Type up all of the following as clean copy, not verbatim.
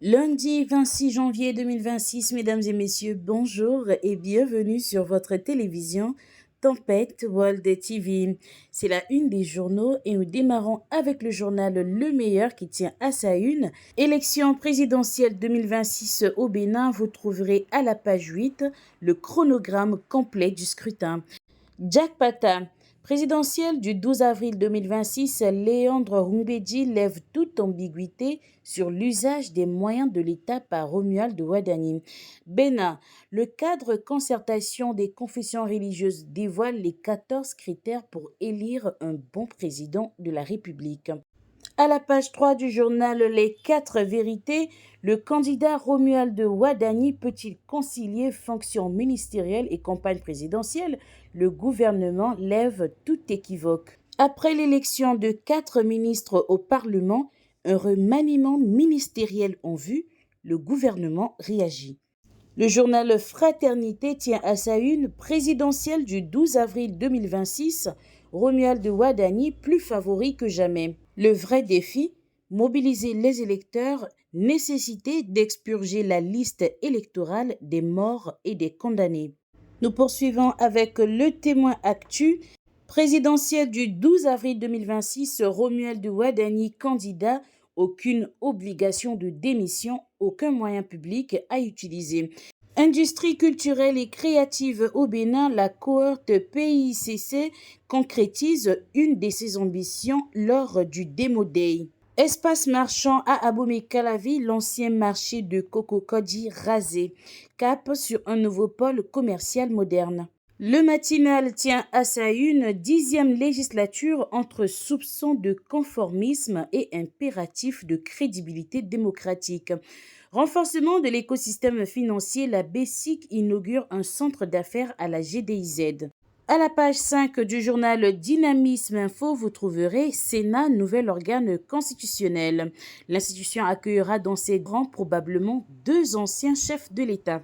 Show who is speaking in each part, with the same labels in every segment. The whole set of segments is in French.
Speaker 1: Lundi 26 janvier 2026, mesdames et messieurs, bonjour et bienvenue sur votre télévision Tempête World TV. C'est la une des journaux et nous démarrons avec le journal Le Meilleur qui tient à sa une. Élection présidentielle 2026 au Bénin, vous trouverez à la page 8 le chronogramme complet du scrutin. Jack Pata, présidentielle du 12 avril 2026, Léandre Humbedi lève toute ambiguïté sur l'usage des moyens de l'État par Romuald Wadani. Bénin, le cadre concertation des confessions religieuses dévoile les 14 critères pour élire un bon président de la République. À la page 3 du journal Les 4 vérités, le candidat Romuald Wadani peut-il concilier fonction ministérielle et campagne présidentielle? Le gouvernement lève tout équivoque. Après l'élection de 4 ministres au Parlement, un remaniement ministériel en vue, le gouvernement réagit. Le journal Fraternité tient à sa une présidentielle du 12 avril 2026, Romuald Wadani plus favori que jamais. Le vrai défi, mobiliser les électeurs, nécessité d'expurger la liste électorale des morts et des condamnés. Nous poursuivons avec le témoin actu. Présidentielle du 12 avril 2026, Romuald Wadani candidat, aucune obligation de démission, aucun moyen public à utiliser. Industrie culturelle et créative au Bénin, la cohorte PICC concrétise une de ses ambitions lors du Demo Day. Espace marchand à Abomey-Calavi, l'ancien marché de Cococodi rasé. Cap sur un nouveau pôle commercial moderne. Le matinal tient à sa une 10e législature entre soupçons de conformisme et impératif de crédibilité démocratique. Renforcement de l'écosystème financier, la BESIC inaugure un centre d'affaires à la GDIZ. À la page 5 du journal Dynamisme Info, vous trouverez Sénat, nouvel organe constitutionnel. L'institution accueillera dans ses rangs probablement 2 anciens chefs de l'État.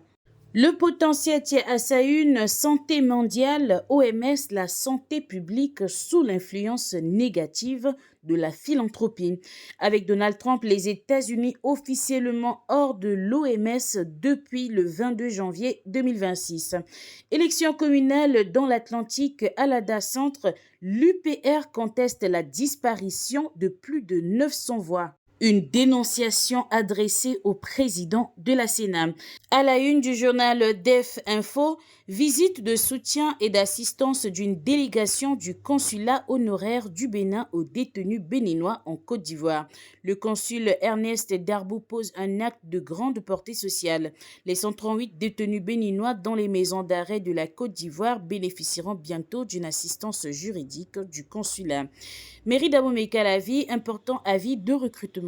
Speaker 1: Le potentiel tient à sa une santé mondiale, OMS, la santé publique sous l'influence négative de la philanthropie. Avec Donald Trump, les États-Unis officiellement hors de l'OMS depuis le 22 janvier 2026. Élection communale dans l'Atlantique, Alada Centre, l'UPR conteste la disparition de plus de 900 voix. Une dénonciation adressée au président de la Sénat. À la une du journal DEF Info, visite de soutien et d'assistance d'une délégation du consulat honoraire du Bénin aux détenus béninois en Côte d'Ivoire. Le consul Ernest Darbou pose un acte de grande portée sociale. Les 138 détenus béninois dans les maisons d'arrêt de la Côte d'Ivoire bénéficieront bientôt d'une assistance juridique du consulat. Mairie d'Abomey-Calavi, important avis de recrutement.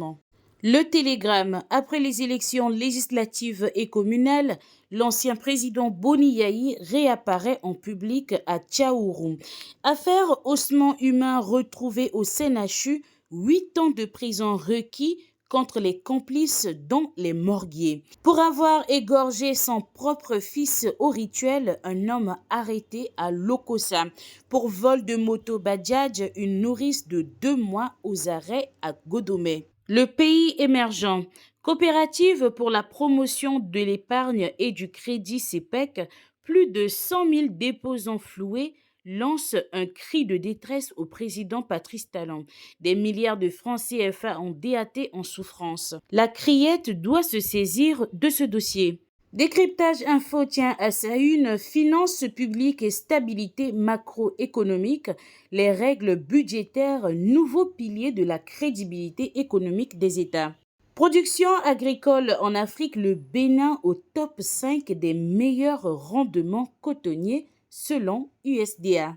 Speaker 1: Le Télégramme, après les élections législatives et communales, l'ancien président Boni Yahi réapparaît en public à Tchaourou. Affaire ossements humains retrouvés au CNHU, 8 ans de prison requis contre les complices dont les morguiers. Pour avoir égorgé son propre fils au rituel, un homme arrêté à Lokossa. Pour vol de moto Bajaj, une nourrice de 2 mois aux arrêts à Godomé. Le pays émergent. Coopérative pour la promotion de l'épargne et du crédit CEPEC, plus de 100 000 déposants floués, lance un cri de détresse au président Patrice Talon. Des milliards de francs CFA en DAT en souffrance. La criette doit se saisir de ce dossier. Décryptage Info tient à sa une, finances publiques et stabilité macroéconomique, les règles budgétaires, nouveau pilier de la crédibilité économique des États. Production agricole en Afrique, le Bénin au top 5 des meilleurs rendements cotonniers selon USDA.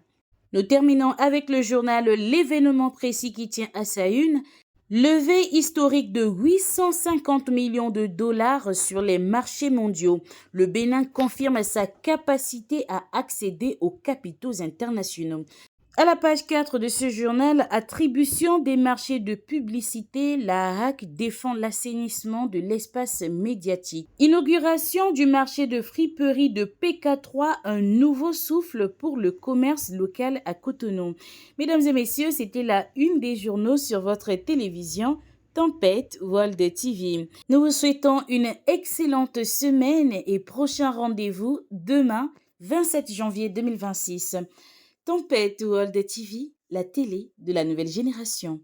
Speaker 1: Nous terminons avec le journal L'événement précis qui tient à sa une. Levée historique de 850 millions de dollars sur les marchés mondiaux. Le Bénin confirme sa capacité à accéder aux capitaux internationaux. À la page 4 de ce journal, attribution des marchés de publicité, la HAC défend l'assainissement de l'espace médiatique. Inauguration du marché de friperie de PK3, un nouveau souffle pour le commerce local à Cotonou. Mesdames et messieurs, c'était la une des journaux sur votre télévision Tempête World TV. Nous vous souhaitons une excellente semaine et prochain rendez-vous demain, 27 janvier 2026. Tempête World TV, la télé de la nouvelle génération.